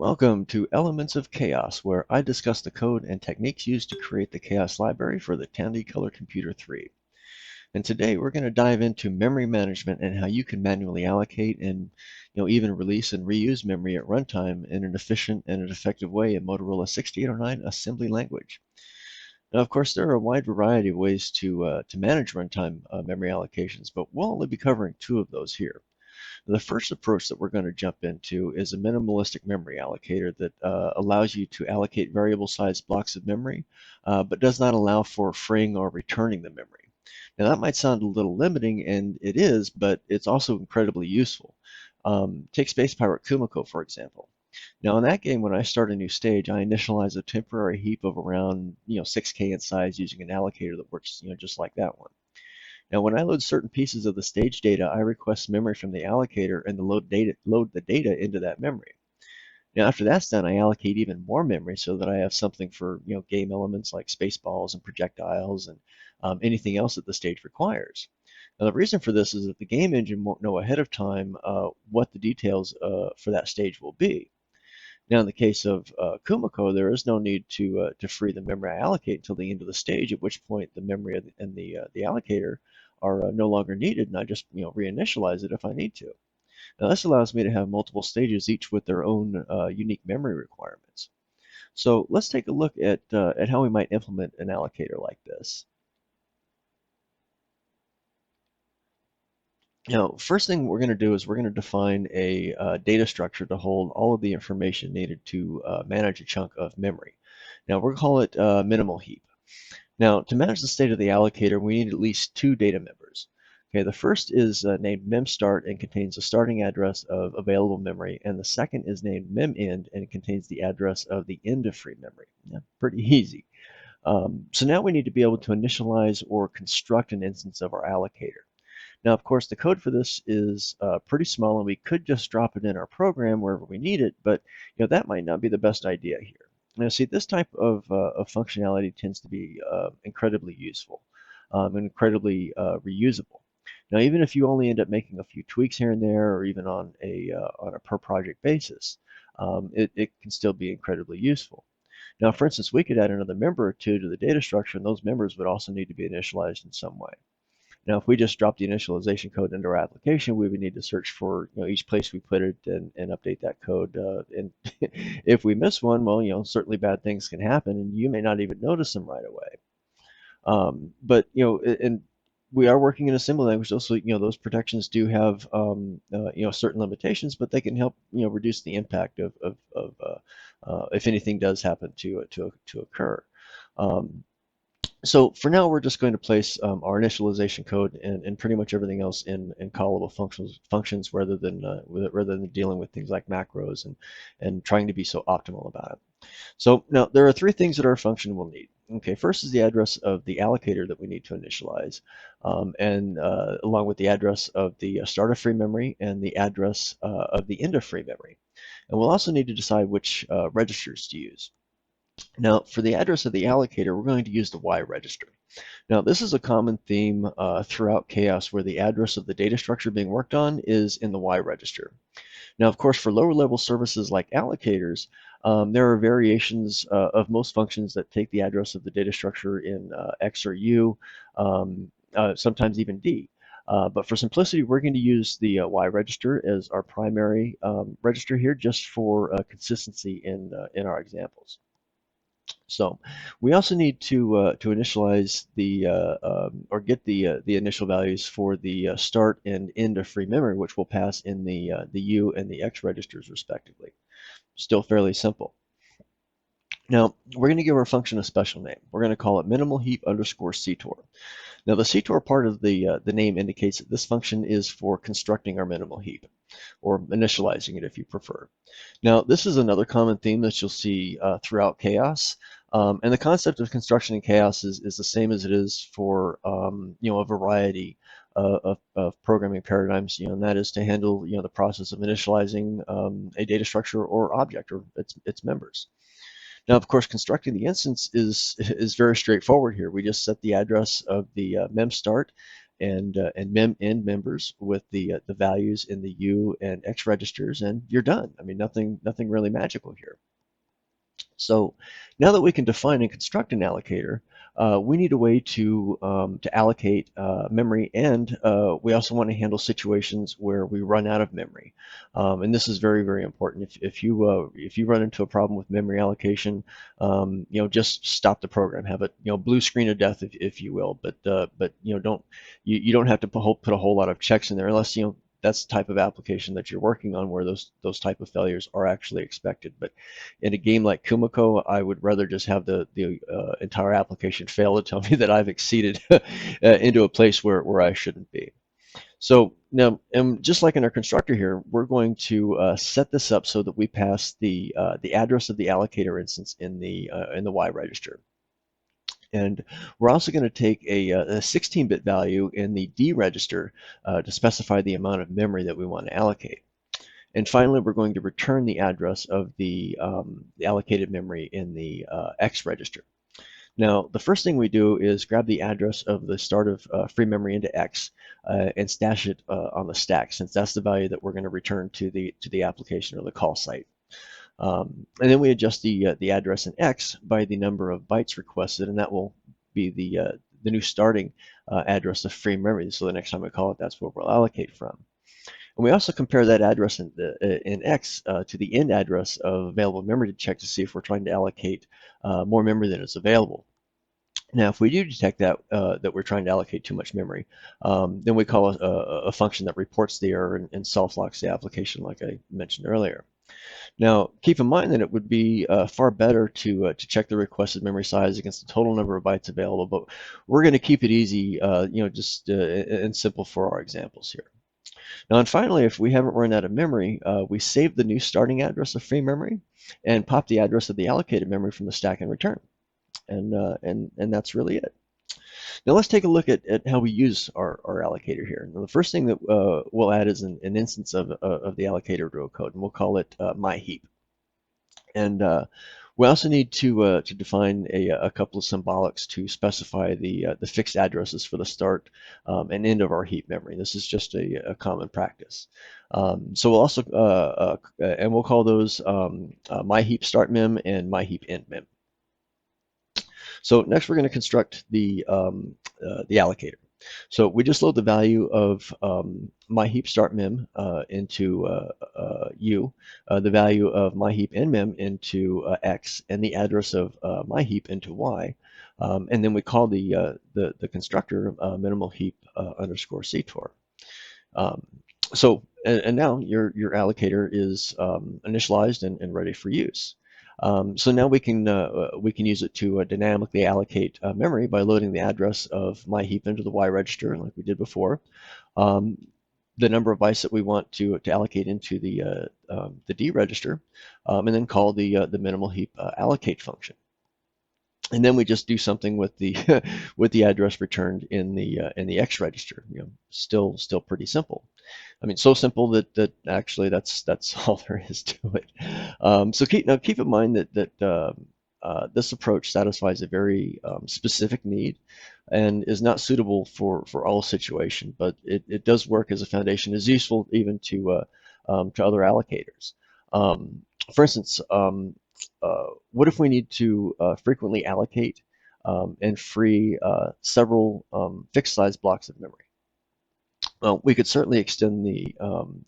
Welcome to Elements of KAOS, where I discuss the code and techniques used to create the KAOS library for the Tandy Color Computer 3. And today we're going to dive into memory management and how you can manually allocate and even release and reuse memory at runtime in an efficient and an effective way in Motorola 6809 assembly language. Now, of course, there are a wide variety of ways to manage runtime memory allocations, but we'll only be covering two of those here. The first approach that we're going to jump into is a minimalistic memory allocator that allows you to allocate variable sized blocks of memory, but does not allow for freeing or returning the memory. Now that might sound a little limiting, and it is, but it's also incredibly useful. Take Space Pirate Kumiko, for example. Now in that game, when I start a new stage, I initialize a temporary heap of around 6K in size using an allocator that works just like that one. Now, when I load certain pieces of the stage data, I request memory from the allocator and load the data into that memory. Now, after that's done, I allocate even more memory so that I have something for game elements like spaceballs and projectiles and anything else that the stage requires. Now, the reason for this is that the game engine won't know ahead of time what the details for that stage will be. Now, in the case of Kumiko, there is no need to free the memory I allocate until the end of the stage, at which point the memory and the allocator are no longer needed, and I just reinitialize it if I need to. Now, this allows me to have multiple stages, each with their own unique memory requirements. So let's take a look at how we might implement an allocator like this. Now, first thing we're going to do is we're going to define a data structure to hold all of the information needed to manage a chunk of memory. Now, we're going to call it minimal heap. Now, to manage the state of the allocator, we need at least two data members. Okay, the first is named memstart and contains the starting address of available memory, and the second is named memend and contains the address of the end of free memory. Yeah, pretty easy. So now we need to be able to initialize or construct an instance of our allocator. Now, of course, the code for this is pretty small, and we could just drop it in our program wherever we need it, but that might not be the best idea here. Now, see, this type of functionality tends to be incredibly useful and incredibly reusable. Now, even if you only end up making a few tweaks here and there, or even on a per project basis, it can still be incredibly useful. Now, for instance, we could add another member or two to the data structure, and those members would also need to be initialized in some way. Now, if we just drop the initialization code into our application, we would need to search for each place we put it and update that code. And if we miss one, well, certainly bad things can happen, and you may not even notice them right away. But and we are working in assembly language, so those protections do have certain limitations, but they can help reduce the impact of if anything does happen to occur. So for now, we're just going to place our initialization code and pretty much everything else in callable functions rather than dealing with things like macros and trying to be so optimal about it. So now there are three things that our function will need. Okay, first is the address of the allocator that we need to initialize, and along with the address of the start of free memory and the address of the end of free memory. And we'll also need to decide which registers to use. Now, for the address of the allocator, we're going to use the Y register. Now, this is a common theme throughout KAOS where the address of the data structure being worked on is in the Y register. Now, of course, for lower level services like allocators, there are variations of most functions that take the address of the data structure in X or U, sometimes even D. But for simplicity, we're going to use the Y register as our primary register here, just for consistency in our examples. So we also need to initialize the or get the initial values for the start and end of free memory, which will pass in the U and the X registers respectively. Still fairly simple. Now we're going to give our function a special name. We're going to call it minimal heap underscore CTOR. Now the CTOR part of the name indicates that this function is for constructing our minimal heap, or initializing it if you prefer. Now this is another common theme that you'll see throughout KAOS. And the concept of construction in KAOS is the same as it is for a variety of programming paradigms, and that is to handle the process of initializing a data structure or object or its members. Now, of course, constructing the instance is very straightforward here. We just set the address of the memstart and mem end members with the values in the U and X registers, and you're done. I mean, nothing really magical here. So now that we can define and construct an allocator, we need a way to allocate memory, and we also want to handle situations where we run out of memory. And this is very important. If you run into a problem with memory allocation, just stop the program. Have it blue screen of death, if you will. But you don't have to put a whole lot of checks in there unless that's the type of application that you're working on where those type of failures are actually expected. But in a game like Kumiko, I would rather just have the entire application fail to tell me that I've exceeded into a place where I shouldn't be. So now, and just like in our constructor here, we're going to set this up so that we pass the address of the allocator instance in the Y register. And we're also going to take a 16-bit value in the D register to specify the amount of memory that we want to allocate. And finally, we're going to return the address of the allocated memory in the X register. Now, the first thing we do is grab the address of the start of free memory into X and stash it on the stack, since that's the value that we're going to return to the application or the call site. And then we adjust the address in X by the number of bytes requested, and that will be the new starting address of free memory. So the next time we call it, that's where we'll allocate from. And we also compare that address in X to the end address of available memory to check to see if we're trying to allocate more memory than is available. Now, if we do detect that we're trying to allocate too much memory, then we call a function that reports the error and soft locks the application, like I mentioned earlier. Now, keep in mind that it would be far better to check the requested memory size against the total number of bytes available, but we're going to keep it easy, just and simple for our examples here. Now, and finally, if we haven't run out of memory, we save the new starting address of free memory and pop the address of the allocated memory from the stack and return. And that's really it. Now let's take a look at how we use our allocator here. Now, the first thing that we'll add is an instance of the allocator row code, and we'll call it myHeap. And we also need to define a couple of symbolics to specify the fixed addresses for the start and end of our heap memory. This is just a common practice. So we'll also and we'll call those myHeap start mem and myHeap end mem. So next we're going to construct the allocator. So we just load the value of myHeap start mem into U, the value of myHeap end mem into X, and the address of myHeap into Y, and then we call the constructor minimal heap underscore CTOR. And now your allocator is initialized and ready for use. So now we can use it to dynamically allocate memory by loading the address of myHeap into the Y register, like we did before, the number of bytes that we want to allocate into the D register, and then call the minimal heap allocate function. And then we just do something with the with the address returned in the X register. Still pretty simple. I mean, so simple that actually that's all there is to it. So keep in mind that this approach satisfies a very specific need and is not suitable for all situations, but it does work as a foundation. Is useful even to other allocators. For instance, what if we need to frequently allocate and free several fixed size blocks of memory? Well, we could certainly extend the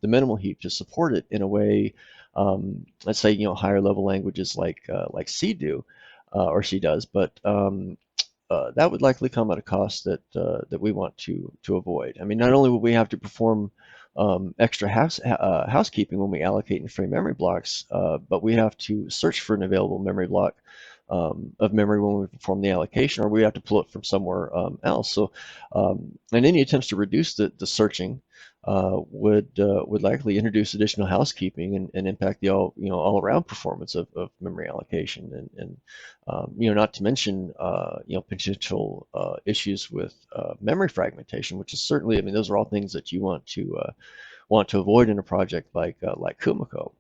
minimal heap to support it in a way, let's say, higher level languages like C do, or C does, but that would likely come at a cost that we want to avoid. I mean, not only will we have to perform extra housekeeping when we allocate and free memory blocks, but we have to search for an available memory block of memory when we perform the allocation, or we have to pull it from somewhere else. So, and any attempts to reduce the searching would likely introduce additional housekeeping and impact the all around performance of memory allocation, and not to mention potential issues with memory fragmentation, which is certainly, I mean, those are all things that you want to avoid in a project like Kumiko.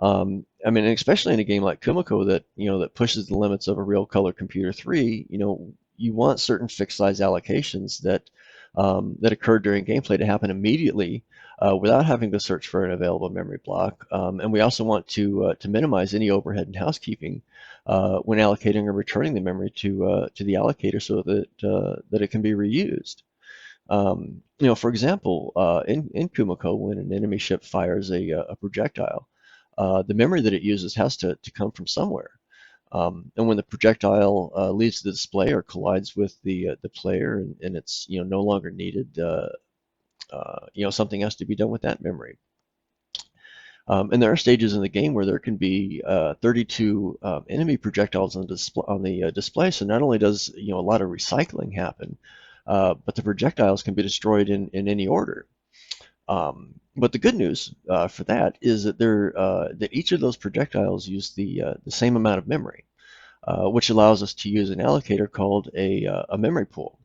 I mean, especially in a game like Kumiko that pushes the limits of a real color computer 3, you want certain fixed size allocations that occur during gameplay to happen immediately without having to search for an available memory block. And we also want to minimize any overhead in housekeeping when allocating or returning the memory to the allocator so that it can be reused. For example, in Kumiko, when an enemy ship fires a projectile, the memory that it uses has to come from somewhere. And when the projectile leaves the display or collides with the player and it's no longer needed, something has to be done with that memory. And there are stages in the game where there can be 32 enemy projectiles on the display. So not only does a lot of recycling happen, but the projectiles can be destroyed in any order. But the good news for that is that that each of those projectiles use the same amount of memory, which allows us to use an allocator called a memory pool.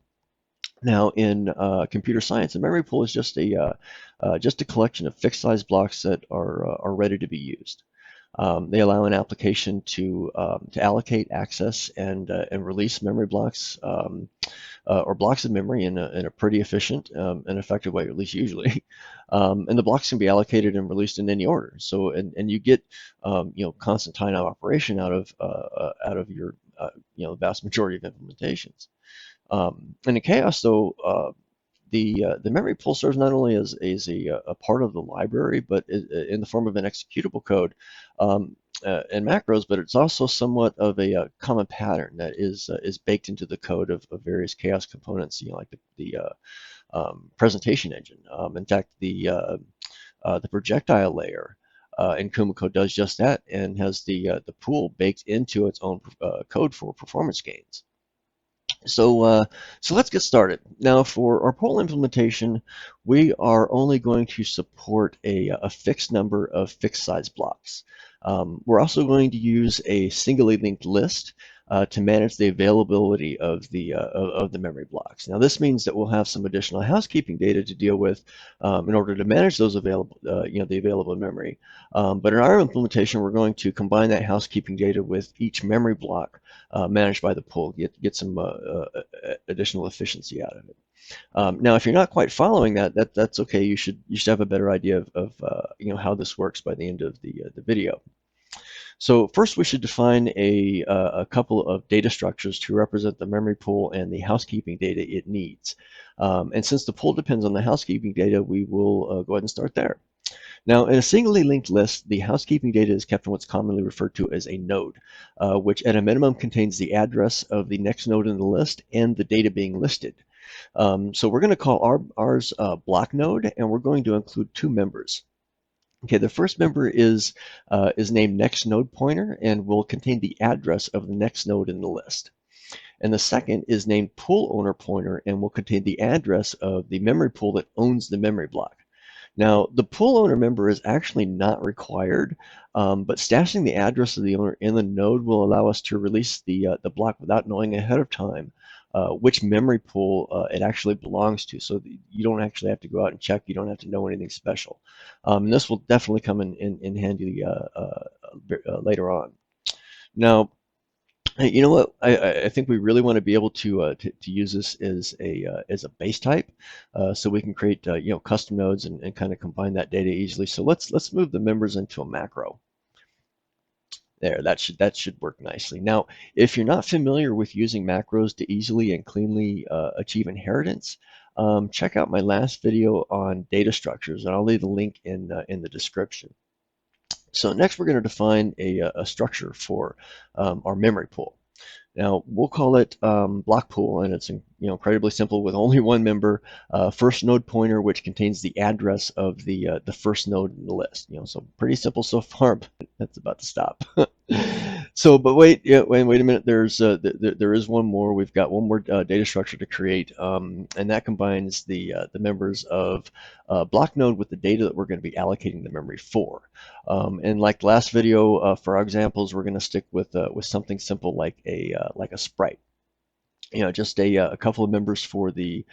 Now, in computer science, a memory pool is just a collection of fixed size blocks that are ready to be used. They allow an application to allocate, access, and release memory blocks or blocks of memory in a pretty efficient and effective way, at least usually. And the blocks can be allocated and released in any order. So, and you get constant time of operation out of your the vast majority of implementations. And in KAOS, though, the memory pool serves not only as a part of the library, but in the form of an executable code and macros, but it's also somewhat of a common pattern that is baked into the code of various KAOS components, like the presentation engine. In fact, the projectile layer in Kumiko does just that and has the pool baked into its own code for performance gains. So let's get started. Now, for our poll implementation, we are only going to support a fixed number of fixed size blocks. We're also going to use a singly linked list to manage the availability of the memory blocks. Now, this means that we'll have some additional housekeeping data to deal with in order to manage those available, the available memory. But in our implementation, we're going to combine that housekeeping data with each memory block managed by the pool, get some additional efficiency out of it. Now, if you're not quite following that's okay. You should have a better idea of how this works by the end of the video. So first, we should define a couple of data structures to represent the memory pool and the housekeeping data it needs. And since the pool depends on the housekeeping data, we will go ahead and start there. Now, in a singly linked list, the housekeeping data is kept in what's commonly referred to as a node, which at a minimum contains the address of the next node in the list and the data being listed. So we're going to call ours block node, and we're going to include two members. Okay, the first member is named next node pointer and will contain the address of the next node in the list. And the second is named pool owner pointer and will contain the address of the memory pool that owns the memory block. Now, the pool owner member is actually not required, but stashing the address of the owner in the node will allow us to release the block without knowing ahead of time which memory pool it actually belongs to. So you don't actually have to go out and check. You don't have to know anything special. And this will definitely come in handy later on. Now, you know what? I think we really want to be able to use this as a base type, so we can create custom nodes and kind of combine that data easily. So let's move the members into a macro. There, that should work nicely. Now, if you're not familiar with using macros to easily and cleanly achieve inheritance, check out my last video on data structures, and I'll leave the link in the description. So next, we're going to define a structure for our memory pool. Now, we'll call it block pool, and it's incredibly simple with only one member, first node pointer, which contains the address of the first node in the list. So pretty simple so far, but that's about to stop. So, but wait a minute. There is one more. We've got one more data structure to create, and that combines the members of block node with the data that we're going to be allocating the memory for. And like the last video, for our examples, we're going to stick with something simple like a sprite. Just a couple of members for the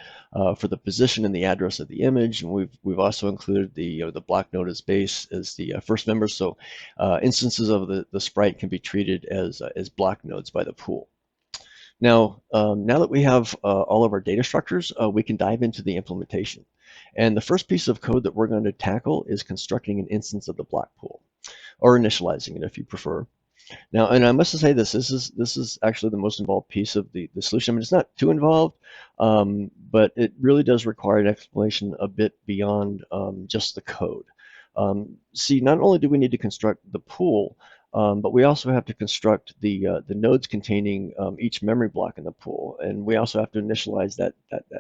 position and the address of the image, and we've also included the block node as base as the first member. So instances of the sprite can be treated as block nodes by the pool. Now that we have all of our data structures, we can dive into the implementation. And the first piece of code that we're going to tackle is constructing an instance of the block pool, or initializing it if you prefer. Now, and I must say this is actually the most involved piece of the solution. I mean, it's not too involved, but it really does require an explanation a bit beyond just the code. See, not only do we need to construct the pool, but we also have to construct the nodes containing each memory block in the pool, and we also have to initialize that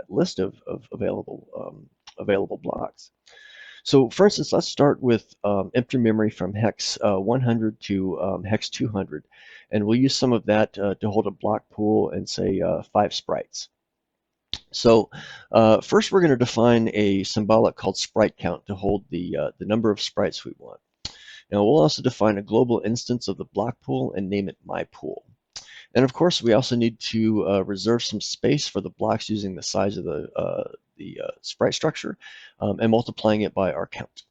list of available blocks. So for instance, let's start with empty memory from hex 100 to hex 200, and we'll use some of that to hold a block pool and say 5 sprites. So first we're going to define a symbolic called sprite count to hold the number of sprites we want. Now we'll also define a global instance of the block pool and name it my pool. And of course, we also need to reserve some space for the blocks using the size of the sprite structure and multiplying it by our count.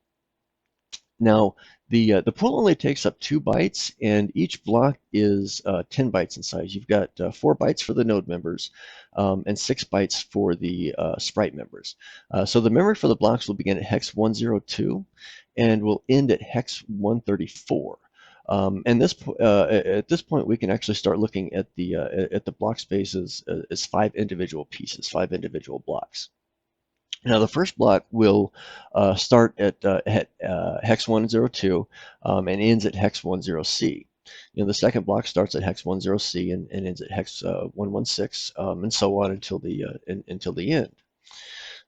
Now, the pool only takes up 2 bytes, and each block is 10 bytes in size. You've got 4 bytes for the node members and 6 bytes for the sprite members. So the memory for the blocks will begin at hex 102 and will end at hex 134. And at this point, we can actually start looking at the block spaces as 5 individual pieces, 5 individual blocks. Now the first block will start at hex 102 and ends at hex 10C. The second block starts at hex 10C and ends at hex 116, and so on until the end.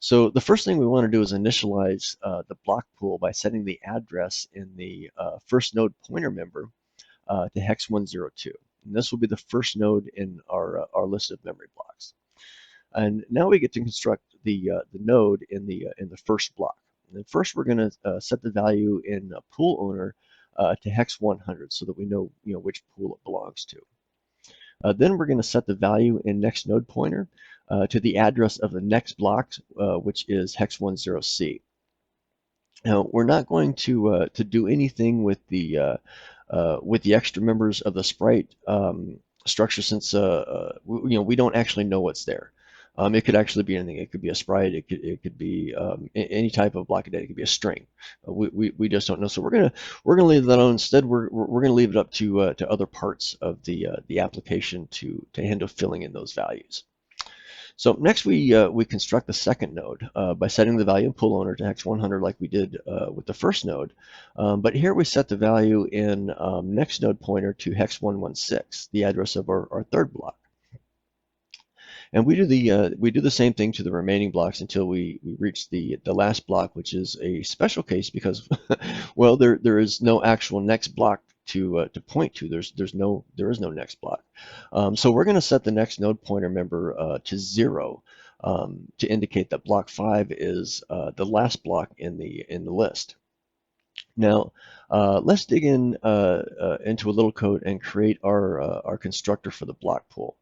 So the first thing we want to do is initialize the block pool by setting the address in the first node pointer member to hex 102. And this will be the first node in our list of memory blocks. And now we get to construct the node in the first block. And then first, we're going to set the value in pool owner to hex 100, so that we know which pool it belongs to. Then we're going to set the value in next node pointer to the address of the next block, which is hex 10C. Now we're not going to do anything with the extra members of the sprite structure, since we don't actually know what's there. It could actually be anything. It could be a sprite. It could be any type of block of data. It could be a string. We just don't know. So we're gonna leave that alone. Instead, we're gonna leave it up to other parts of the application to handle filling in those values. So next we construct the second node by setting the value in pool owner to hex 100 like we did with the first node. But here we set the value in next node pointer to hex 116, the address of our third block. And we do the same thing to the remaining blocks until we reach the last block, which is a special case because, well, there is no actual next block to point to. There is no next block. So we're going to set the next node pointer member to 0 to indicate that block 5 is the last block in the list. Now, let's dig into a little code and create our constructor for the block pool.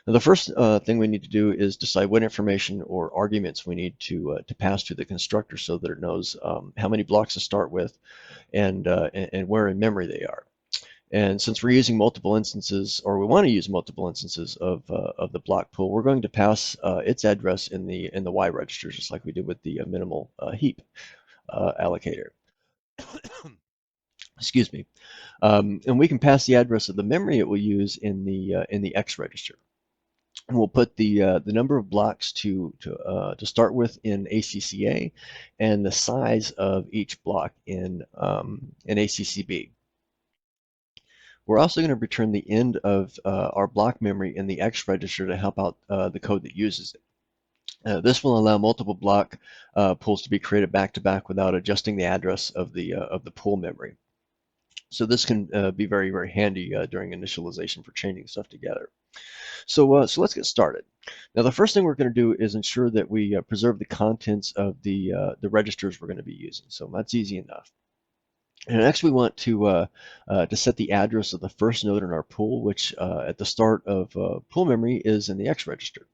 Now, the first thing we need to do is decide what information or arguments we need to pass to the constructor so that it knows how many blocks to start with and where in memory they are. And since we're using multiple instances, or we want to use multiple instances of the block pool, we're going to pass its address in the Y register, just like we did with the minimal heap allocator. Excuse me. And we can pass the address of the memory it will use in the X register. And we'll put the number of blocks to start with in ACCA, and the size of each block in ACCB. We're also going to return the end of our block memory in the X register to help out the code that uses it. This will allow multiple block pools to be created back to back without adjusting the address of the pool memory. So this can be very, very handy during initialization for chaining stuff together. So let's get started. Now, the first thing we're going to do is ensure that we preserve the contents of the registers we're going to be using. So that's easy enough. And next, we want to set the address of the first node in our pool, which at the start of pool memory is in the X register.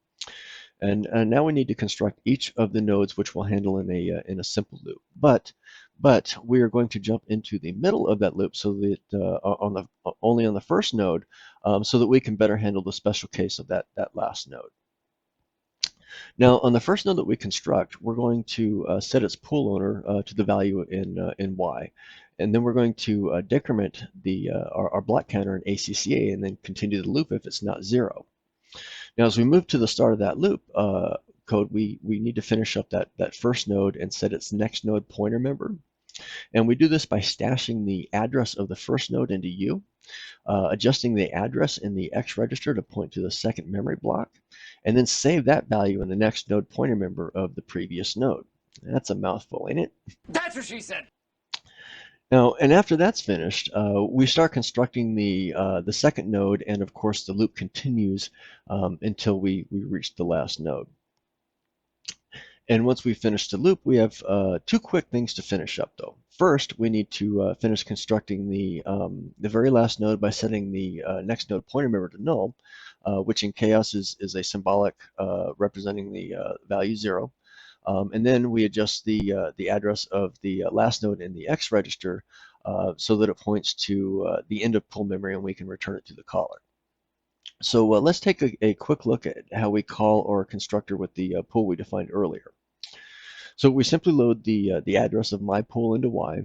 And now we need to construct each of the nodes, which we'll handle in a simple loop. But But we are going to jump into the middle of that loop so that only on the first node, so that we can better handle the special case of that last node. Now, on the first node that we construct, we're going to set its pool owner to the value in Y. And then we're going to decrement our block counter in ACCA and then continue the loop if it's not 0. Now, as we move to the start of that loop code, we need to finish up that first node and set its next node pointer member. And we do this by stashing the address of the first node into U, adjusting the address in the X register to point to the second memory block, and then save that value in the next node pointer member of the previous node. That's a mouthful, ain't it? That's what she said. Now, and after that's finished, we start constructing the second node, and of course the loop continues until we reach the last node. And once we finish the loop, we have two quick things to finish up, though. First, we need to finish constructing the very last node by setting the next node pointer member to null, which in KAOS is a symbolic representing the value 0. And then we adjust the address of the last node in the X register so that it points to the end of pool memory, and we can return it to the caller. So let's take a quick look at how we call our constructor with the pool we defined earlier. So we simply load the address of my pool into Y,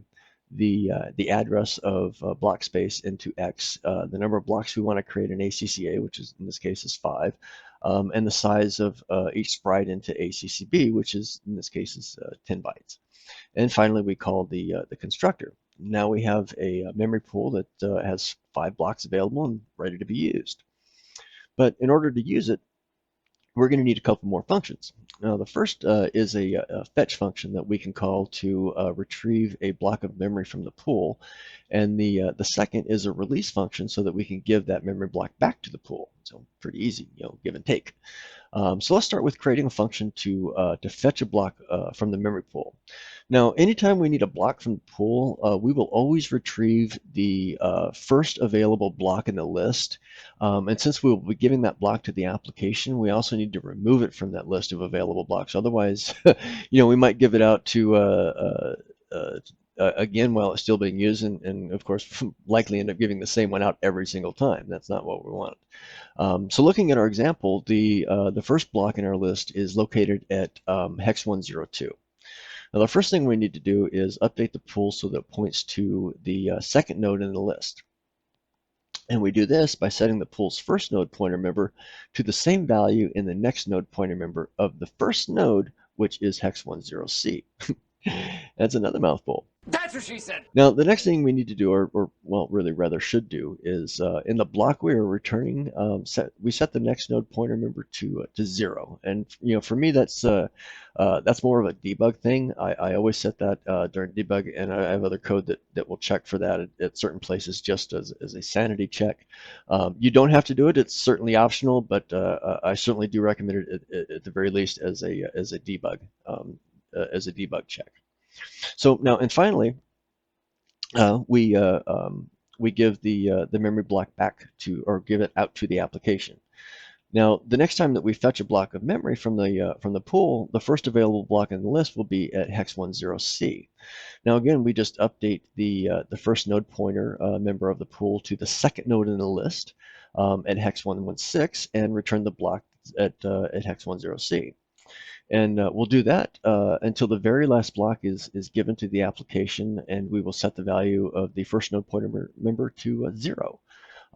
the address of block space into X, the number of blocks we want to create in ACCA, which is in this case is 5, and the size of each sprite into ACCB, which is in this case is 10 bytes. And finally, we call the constructor. Now we have a memory pool that has 5 blocks available and ready to be used. But in order to use it, we're going to need a couple more functions. Now, the first is a fetch function that we can call to retrieve a block of memory from the pool, and the second is a release function so that we can give that memory block back to the pool. So pretty easy, give and take. So let's start with creating a function to fetch a block from the memory pool. Now, anytime we need a block from the pool, we will always retrieve the first available block in the list. And since we will be giving that block to the application, we also need to remove it from that list of available blocks. Otherwise, we might give it out to again while it's still being used, and of course likely end up giving the same one out every single time. That's not what we want. So looking at our example, the first block in our list is located at hex 102. Now the first thing we need to do is update the pool so that it points to the second node in the list. And we do this by setting the pool's first node pointer member to the same value in the next node pointer member of the first node, which is hex 10C. That's another mouthful. That's what she said. Now, the next thing we need to do, or well, really rather should do, is in the block we are returning, we set the next node pointer member to 0. And for me, that's more of a debug thing. I always set that during debug, and I have other code that will check for that at certain places just as a sanity check. You don't have to do it; it's certainly optional, but I certainly do recommend it at the very least as a debug check. So now, and finally, we give the memory block back to, or give it out to the application. Now, the next time that we fetch a block of memory from the pool, the first available block in the list will be at hex 10C. Now, again, we just update the first node pointer member of the pool to the second node in the list at hex 116 and return the block at hex 10C. And we'll do that until the very last block is given to the application, and we will set the value of the first node pointer member to 0.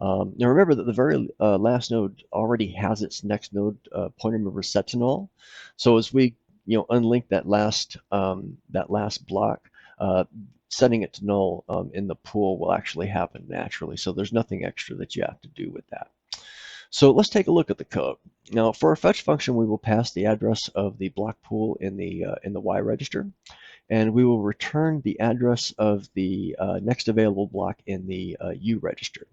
Now remember that the very last node already has its next node pointer member set to null. So as we unlink that last block, setting it to null in the pool will actually happen naturally. So there's nothing extra that you have to do with that. So let's take a look at the code. Now, for our fetch function, we will pass the address of the block pool in the Y register, and we will return the address of the next available block in the U register.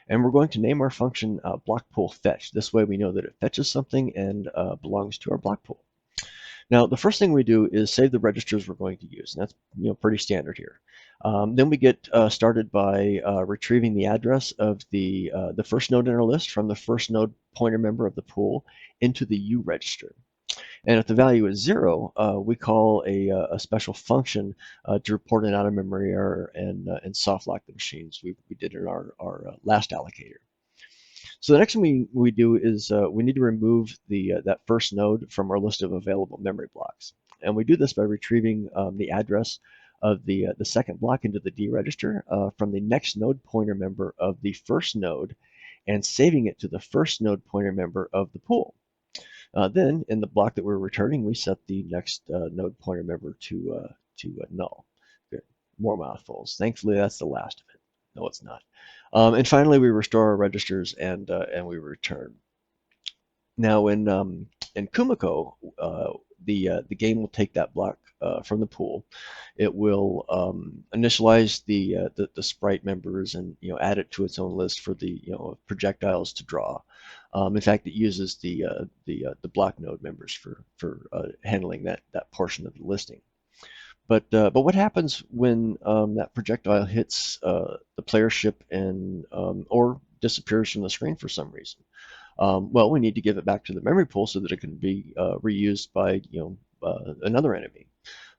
And we're going to name our function block pool fetch. This way, we know that it fetches something and belongs to our block pool. Now, the first thing we do is save the registers we're going to use, and that's pretty standard here. Then we get started by retrieving the address of the first node in our list from the first node pointer member of the pool into the U register. And if the value is 0, we call a special function to report an out-of-memory error and soft lock the machines. We did in our last allocator. So the next thing we do is we need to remove that first node from our list of available memory blocks. And we do this by retrieving the address of the second block into the D register from the next node pointer member of the first node and saving it to the first node pointer member of the pool. Then in the block that we're returning, we set the next node pointer member to null. Good. More mouthfuls. Thankfully, that's the last of it. No, it's not. And finally, we restore our registers and we return. Now in Kumiko, the game will take that block from the pool. It will initialize the sprite members and add it to its own list for the projectiles to draw. In fact, it uses the block node members for handling that portion of the listing. But what happens when that projectile hits the player ship and or disappears from the screen for some reason? Well, we need to give it back to the memory pool so that it can be reused by another enemy.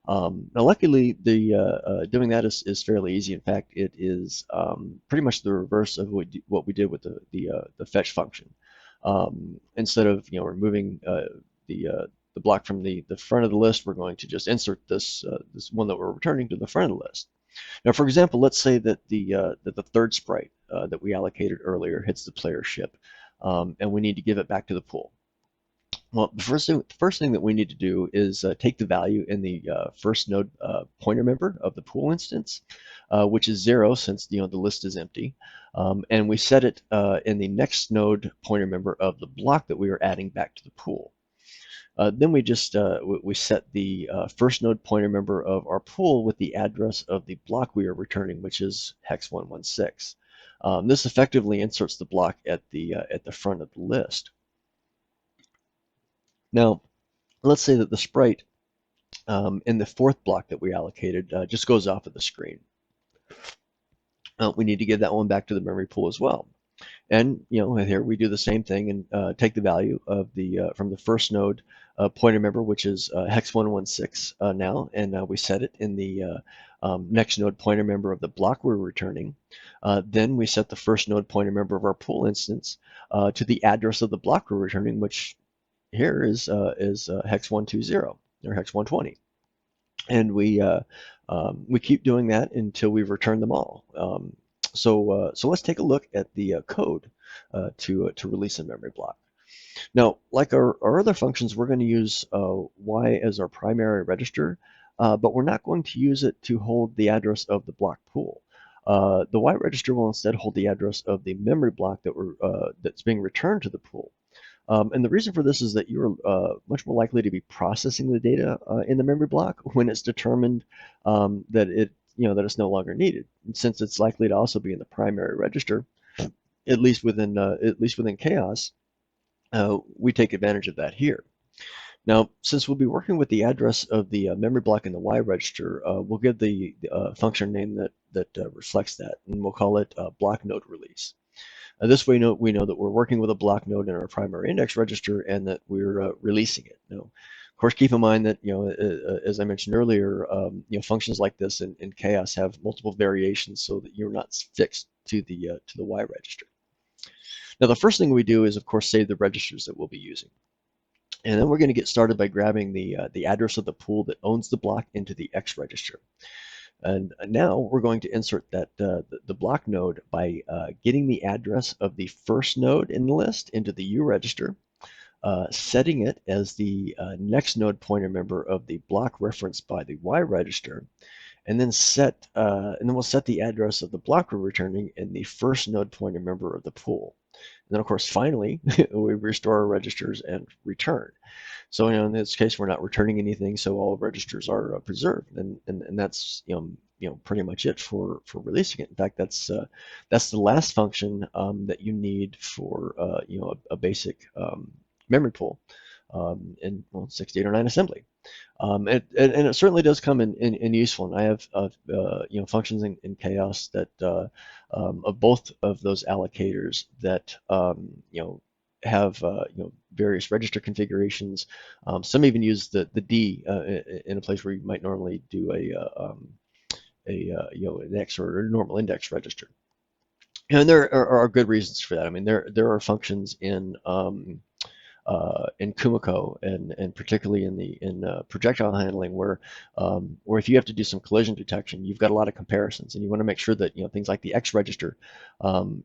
Now, luckily, doing that is fairly easy. In fact, it is pretty much the reverse of what we did with the fetch function. Instead of removing the block from the front of the list, we're going to just insert this one that we're returning to the front of the list. Now, for example, let's say that the third sprite that we allocated earlier hits the player ship, and we need to give it back to the pool. Well, the first thing that we need to do is take the value in the first node pointer member of the pool instance, which is 0 since the list is empty, and we set it in the next node pointer member of the block that we are adding back to the pool. Then we just we set the first node pointer member of our pool with the address of the block we are returning, which is hex 116. This effectively inserts the block at the front of the list. Now, let's say that the sprite in the fourth block that we allocated just goes off of the screen. We need to give that one back to the memory pool as well. And here we do the same thing and take the value of the from the first node pointer member, which is hex 116 now, and we set it in the next node pointer member of the block we're returning. Then we set the first node pointer member of our pool instance to the address of the block we're returning, which here is hex 120 or hex 120, and we keep doing that until we've returned them all. So let's take a look at the code to release a memory block. Now, like our other functions, we're going to use Y as our primary register, but we're not going to use it to hold the address of the block pool. The Y register will instead hold the address of the memory block that's being returned to the pool. And the reason for this is that you're much more likely to be processing the data in the memory block when it's determined that it's no longer needed. And since it's likely to also be in the primary register, at least within KAOS, we take advantage of that here. Now, since we'll be working with the address of the memory block in the Y register, we'll give the function name that reflects that, and we'll call it block node release. This way we know that we're working with a block node in our primary index register and that we're releasing it. Now, of course, keep in mind that as I mentioned earlier, functions like this in KAOS have multiple variations so that you're not fixed to the Y register. Now, the first thing we do is, of course, save the registers that we'll be using. And then we're going to get started by grabbing the address of the pool that owns the block into the X register. And now we're going to insert that the block node by getting the address of the first node in the list into the U register, setting it as the next node pointer member of the block referenced by the Y register, and then we'll set the address of the block we're returning in the first node pointer member of the pool. And then, of course, finally, we restore our registers and return. So in this case, we're not returning anything, so all registers are preserved, and that's pretty much it for releasing it. In fact, that's the last function that you need for a basic memory pool in 6809 assembly. And it certainly does come in useful. And I have functions in KAOS that of both of those allocators that have various register configurations. Some even use the D in a place where you might normally do an X or a normal index register. And there are good reasons for that. I mean, there are functions in Kumiko and particularly in projectile handling where if you have to do some collision detection, you've got a lot of comparisons, and you want to make sure that things like the X register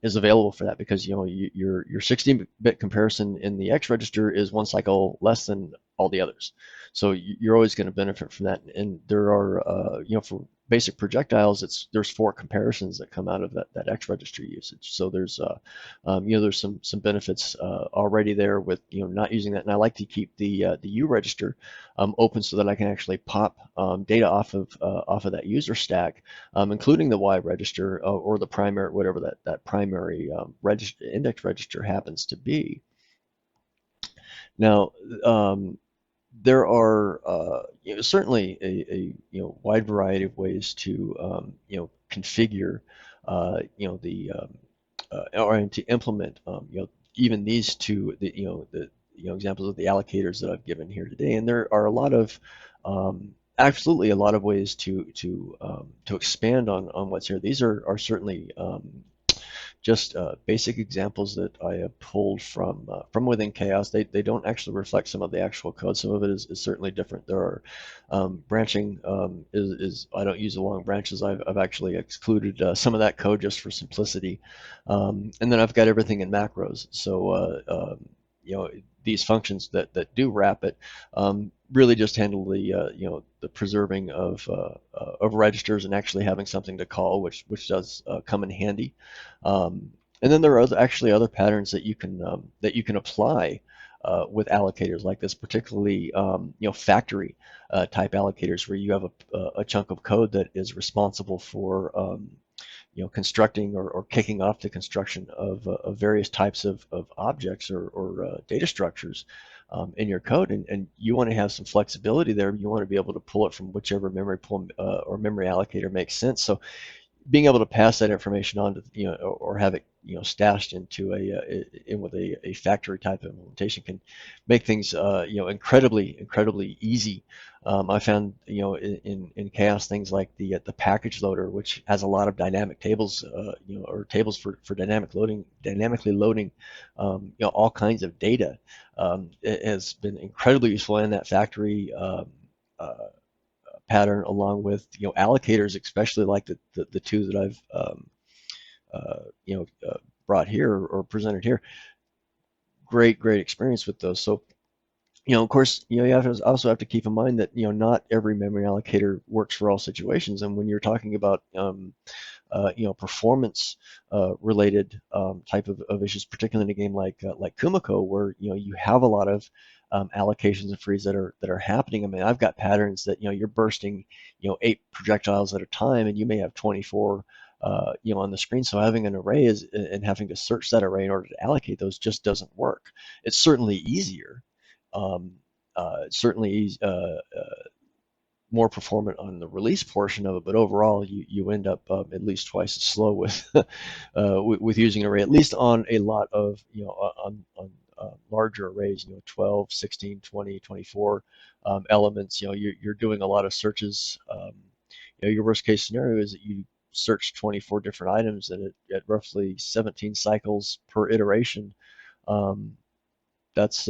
is available for that, because your 16-bit comparison in the X register is one cycle less than all the others. So you're always going to benefit from that. And there are for basic projectiles, there's 4 comparisons that come out of that X register usage. So there's some benefits already there with not using that. And I like to keep the U register open so that I can actually pop data off of that user stack, including the Y register or the primary, whatever that primary index register happens to be. Now, there are certainly a wide variety of ways to configure the or to implement even these two the examples of the allocators that I've given here today. And there are a lot of absolutely a lot of ways to expand on what's here. These are certainly just basic examples that I have pulled from within KAOS. They don't actually reflect some of the actual code. Some of it is certainly different. There are branching is I don't use the long branches. I've actually excluded some of that code just for simplicity. And then I've got everything in macros. So these functions that do wrap it really just handle the preserving of registers and actually having something to call, which does come in handy. And then there are actually other patterns that you can apply with allocators like this, particularly factory type allocators, where you have a chunk of code that is responsible for constructing or kicking off the construction of various types of objects or data structures in your code, and you want to have some flexibility there. You want to be able to pull it from whichever memory pool or memory allocator makes sense. So being able to pass that information on to or have it stashed into in with a factory type implementation can make things incredibly easy. I found in KAOS things like the package loader, which has a lot of dynamic tables, or tables for dynamically loading all kinds of data. It has been incredibly useful in that factory uh, pattern, along with allocators, especially like the two that I've brought here or presented here. Great experience with those. So of course, you also have to keep in mind that not every memory allocator works for all situations. And when you're talking about performance related type of issues, particularly in a game like Kumiko, where you have a lot of allocations and frees that are happening. I mean, I've got patterns that you're bursting 8 projectiles at a time, and you may have 24 on the screen. So having an array and having to search that array in order to allocate those just doesn't work. It's certainly easier. Certainly more performant on the release portion of it, but overall you end up at least twice as slow with using an array, at least on a lot of on larger arrays, 12, 16, 20, 24 elements. You're doing a lot of searches. Your worst case scenario is that you search 24 different items at roughly 17 cycles per iteration. Um, that's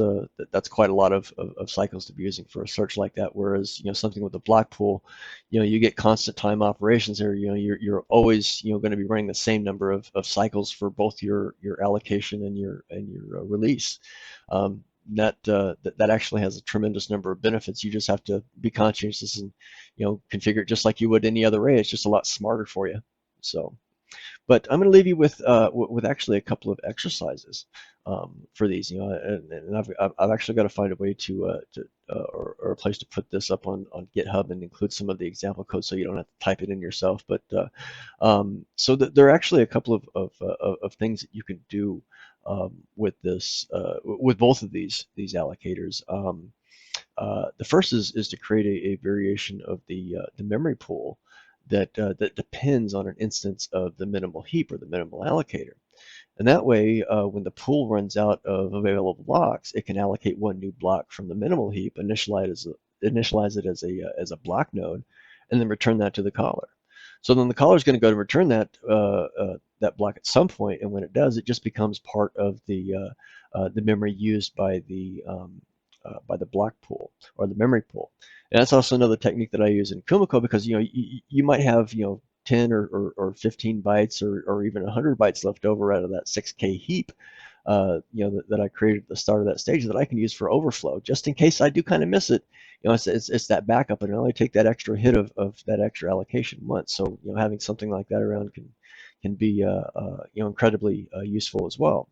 quite a lot of cycles to be using for a search like that. Whereas something with a block pool, you get constant time operations there. You're always going to be running the same number of cycles for both your allocation and your release. That actually has a tremendous number of benefits. You just have to be conscientious and configure it just like you would any other array. It's just a lot smarter for you. So. But I'm going to leave you with actually a couple of exercises for these. And I've actually got to find a way or a place to put this up on GitHub and include some of the example code so you don't have to type it in yourself. But so there are actually a couple of things that you can do with this with both of these allocators. The first is to create a variation of the memory pool that depends on an instance of the minimal heap or the minimal allocator. And that way, when the pool runs out of available blocks, it can allocate one new block from the minimal heap, initialize it as a block node, and then return that to the caller. So then the caller is going to go to return that block at some point, and when it does, it just becomes part of the memory used by the block pool or the memory pool. And that's also another technique that I use in Kumiko because you might have 10 or 15 bytes or even 100 bytes left over out of that 6K heap that I created at the start of that stage that I can use for overflow, just in case I do kind of miss it. It's that backup, and I only take that extra hit of that extra allocation once. So having something like that around can be incredibly useful as well.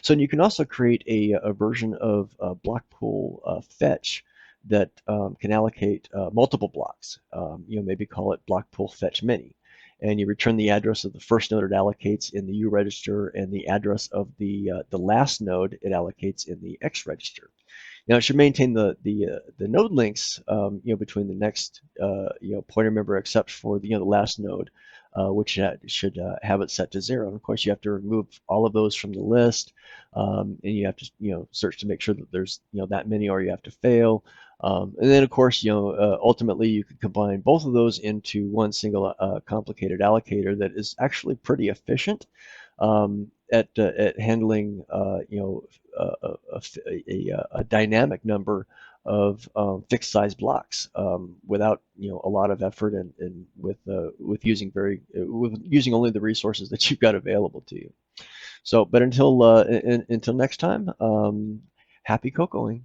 So you can also create a version of block pool fetch that can allocate multiple blocks. Maybe call it block pool fetch mini. And you return the address of the first node it allocates in the U register and the address of the last node it allocates in the X register. Now it should maintain the node links between the next pointer member except for the last node, which should have it set to 0. And of course, you have to remove all of those from the list, and you have to search to make sure that there's that many, or you have to fail. And then of course, ultimately you can combine both of those into one single complicated allocator that is actually pretty efficient at handling a dynamic number of fixed size blocks without a lot of effort and with using only the resources that you've got available to you. So, but until next time, happy cocoaing.